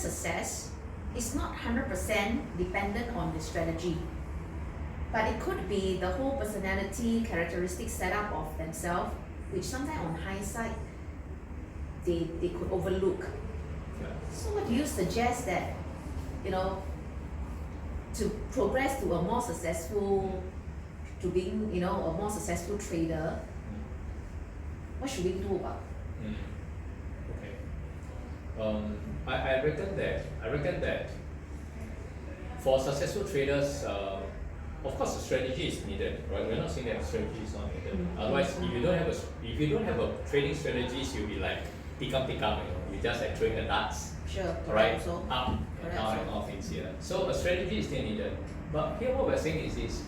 success is not 100% dependent on the strategy, but it could be the whole personality, characteristic setup of themselves, which sometimes on hindsight they could overlook. So what do you suggest that, to progress to a more successful, to being, a more successful trader, what should we do about it? Okay. I reckon that for successful traders, of course the strategy is needed, right? We're not saying that strategy is not needed. Otherwise, if you don't have a trading strategies, you'll be like tikam, you just like throwing the darts. Sure. Right? Also. Up and down and all things here. So a strategy is still needed. But here what we're saying is this.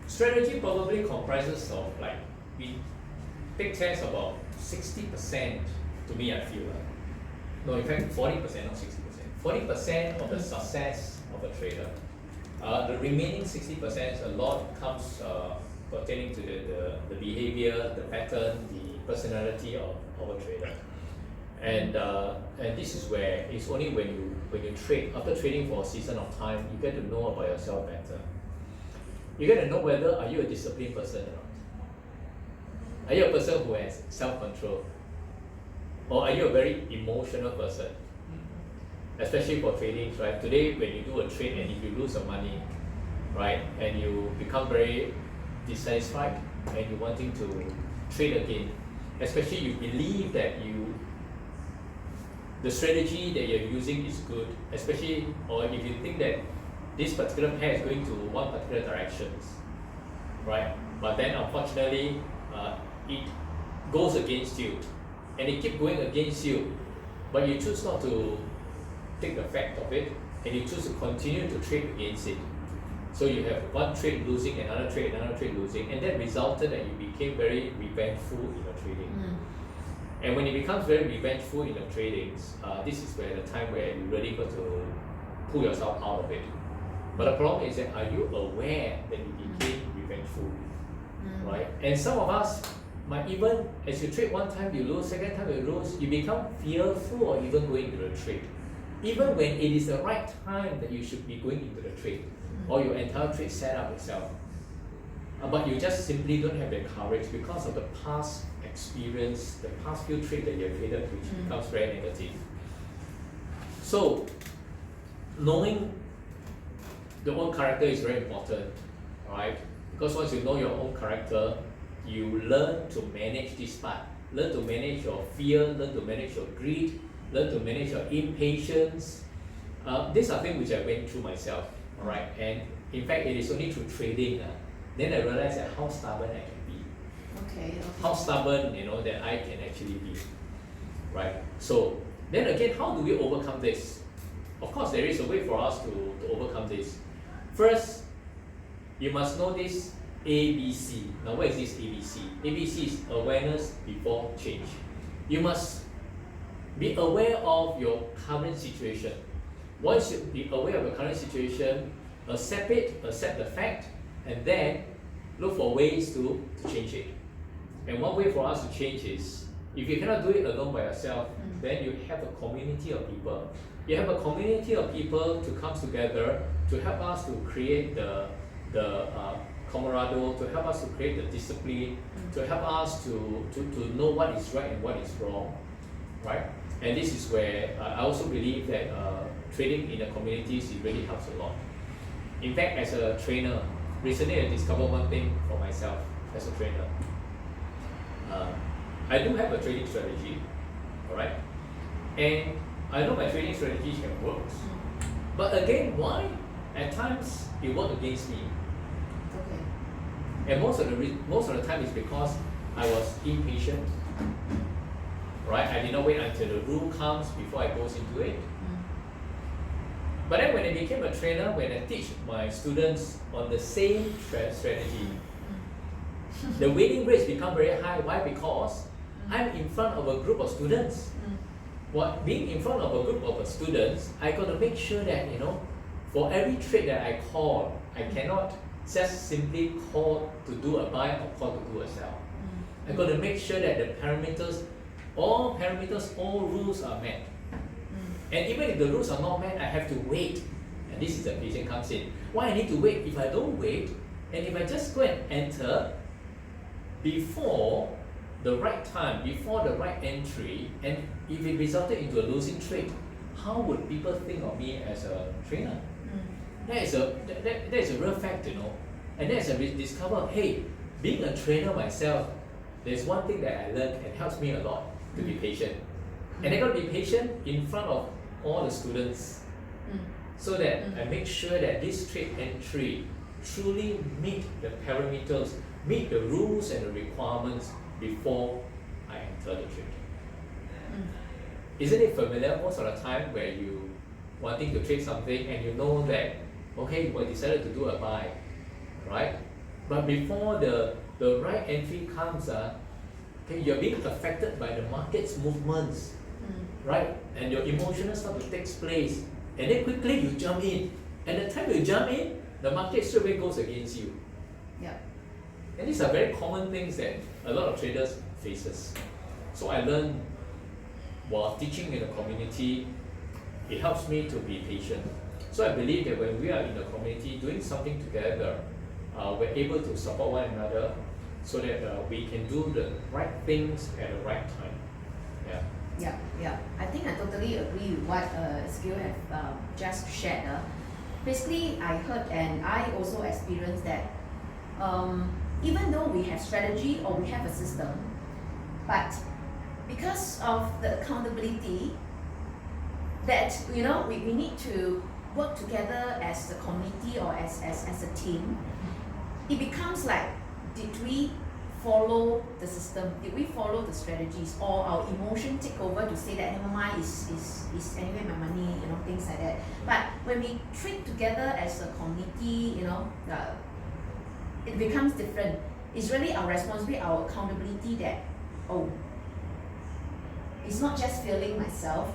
Strategy probably comprises of like, we take tests about 60% to me I feel like. No, in fact 40%, not 60%. 40% of the success of a trader. The remaining 60%, a lot comes pertaining to the behavior, the pattern, the personality of a trader. And this is where it's only when you trade, after trading for a season of time, you get to know about yourself better. You get to know whether are you a disciplined person or not. Are you a person who has self-control? Or are you a very emotional person? Especially for trading, right? Today when you do a trade and if you lose some money, right, and you become very dissatisfied and you're wanting to trade again, especially you believe that the strategy that you're using is good, especially, or if you think that this particular pair is going to one particular direction, right? But then unfortunately, it goes against you, and it keeps going against you, but you choose not to take the fact of it, and you choose to continue to trade against it. So you have one trade losing, another trade losing, and that resulted that you became very revengeful in your trading. And when it becomes very revengeful in your tradings, this is where the time where you really got to pull yourself out of it. But the problem is that, are you aware that you became revengeful, right? And some of us might even, as you trade one time you lose, second time you lose, you become fearful of even going into the trade. Even when it is the right time that you should be going into the trade, or your entire trade setup itself. But you just simply don't have the courage because of the past experience, the past few trades that you have traded, which becomes very negative. So, knowing your own character is very important, right? Because once you know your own character, you learn to manage this part. Learn to manage your fear, learn to manage your greed, learn to manage your impatience. These are things which I went through myself, alright? And in fact, it is only through trading then I realized that how stubborn I can be. Okay. How stubborn, that I can actually be, right? So then again, how do we overcome this? Of course, there is a way for us to overcome this. First, you must know this ABC. Now, what is this ABC? ABC is awareness before change. You must be aware of your current situation. Once you be aware of your current situation, accept it, accept the fact, and then look for ways to change it. And one way for us to change is, if you cannot do it alone by yourself, then you have a community of people. You have a community of people to come together to help us to create the camaraderie, to help us to create the discipline, to help us to know what is right and what is wrong, right? And this is where I also believe that trading in the communities, it really helps a lot. In fact, as a trainer, recently I discovered one thing for myself as a trainer. I do have a trading strategy, alright? And I know my trading strategy can work. But again, why? At times, it worked against me. Okay. And most of the time is because I was impatient, right? I did not wait until the rule comes before I goes into it. But then when I became a trainer, when I teach my students on the same strategy, the winning rates become very high. Why? Because I'm in front of a group of students. Being in front of a group of students, I got to make sure that, for every trade that I call, I cannot just simply call to do a buy or call to do a sell. I got to make sure that the parameters, all rules are met. And even if the rules are not met, I have to wait. And this is the patient comes in. Why I need to wait? If I don't wait, and if I just go and enter before the right time, before the right entry, and if it resulted into a losing trade, how would people think of me as a trainer? That is a real fact, you know. And that's a discover, hey, being a trainer myself, there's one thing that I learned and helps me a lot to be patient. And I got to be patient in front of all the students so that I make sure that this trade entry truly meet the parameters, meet the rules and the requirements before I enter the trade. Isn't it familiar most of the time where you wanting to trade something and you know that, okay, you decided to do a buy, right? But before the right entry comes, okay, you're being affected by the market's movements, right? And your emotional stuff takes place. And then quickly you jump in. And the time you jump in, the market straight away goes against you. Yeah. And these are very common things that a lot of traders faces. So I learned while teaching in the community, it helps me to be patient. So I believe that when we are in the community doing something together, we're able to support one another so that we can do the right things at the right time. Yeah. I think I totally agree with what Ezekiel have just shared. Basically, I heard and I also experienced that even though we have strategy or we have a system, but because of the accountability that we need to work together as the community or as a team, it becomes like, did we follow the system? Did we follow the strategies? Or our emotion take over to say that never mind, is anyway my money, things like that. But when we trade together as a community, it becomes different. It's really our responsibility, our accountability that, it's not just feeling myself,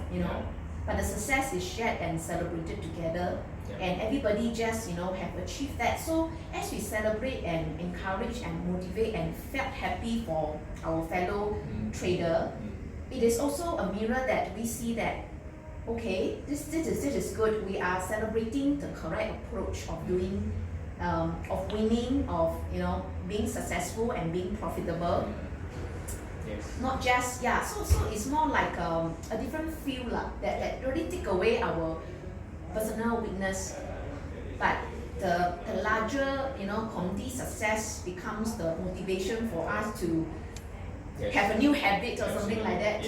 but the success is shared and celebrated together. And everybody just have achieved that. So as we celebrate and encourage and motivate and felt happy for our fellow trader, it is also a mirror that we see that, okay, this is good. We are celebrating the correct approach of doing, of winning, of being successful and being profitable. Yes. Not just so it's more like a different feel that really take away our personal weakness, but the larger community success becomes the motivation for us to have a new habit or something like that.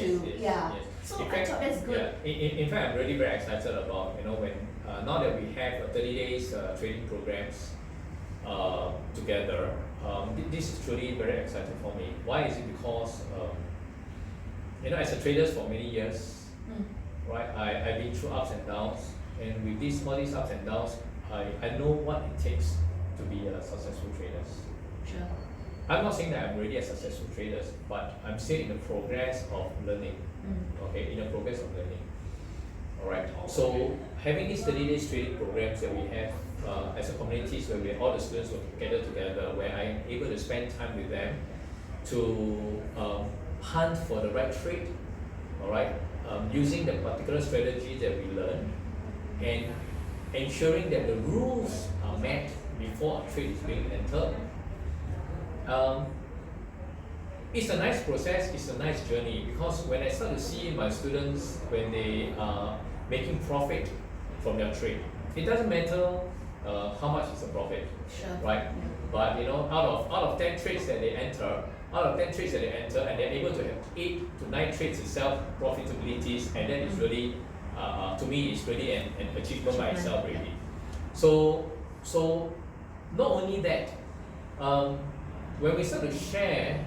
So I thought that's good. In fact, I'm really very excited about when now that we have 30 days training programs together. This is truly very exciting for me. Why is it? Because as a trader for many years, right? I've been through ups and downs. And with all these ups and downs, I know what it takes to be a successful trader. Sure. I'm not saying that I'm already a successful trader, but I'm still in the progress of learning. Okay, in the progress of learning. All right. So having these 30 days training programs that we have as a community, where all the students will gather together, where I'm able to spend time with them to hunt for the right trade. All right. Using the particular strategy that we learn, and ensuring that the rules are met before a trade is being entered. It's a nice process, it's a nice journey, because when I start to see my students when they are making profit from their trade, it doesn't matter how much is the profit, right? But out of 10 trades that they enter, and they're able to have 8 to 9 trades itself profitabilities, and that is really to me, it's really an achievement by itself, really. So not only that, when we start to share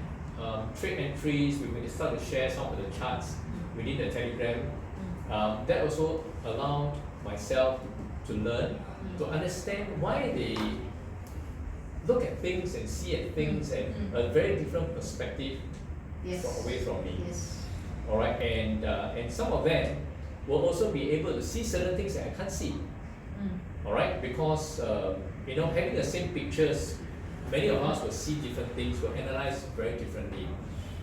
trade entries, when we start to share some of the charts within the Telegram, that also allowed myself to learn, to understand why they look at things and see at things and a very different perspective away from me. All right, and some of them will also be able to see certain things that I can't see. All right, because having the same pictures, many of us will see different things, will analyze very differently.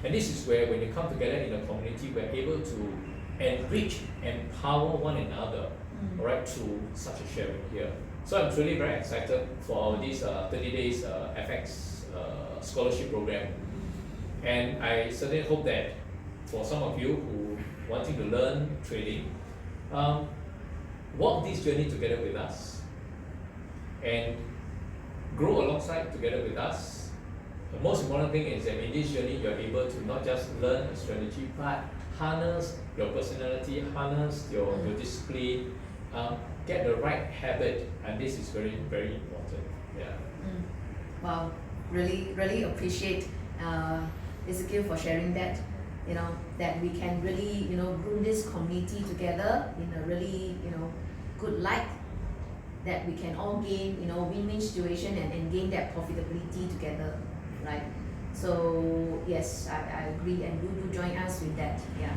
And this is where when you come together in a community, we're able to enrich, empower one another, all right, through such a sharing here. So I'm truly very excited for this 30 days FX scholarship program, and I certainly hope that for some of you who wanting to learn trading, walk this journey together with us and grow alongside together with us. The most important thing is that in this journey you're able to not just learn a strategy but harness your personality, harness your discipline, get the right habit, and this is very, very important. Yeah. Wow, really appreciate Ezekiel for sharing that. You know, that we can really, groom this community together in a really, good light, that we can all gain, win-win situation and gain that profitability together, right? So yes, I agree, and do join us with that. Yeah.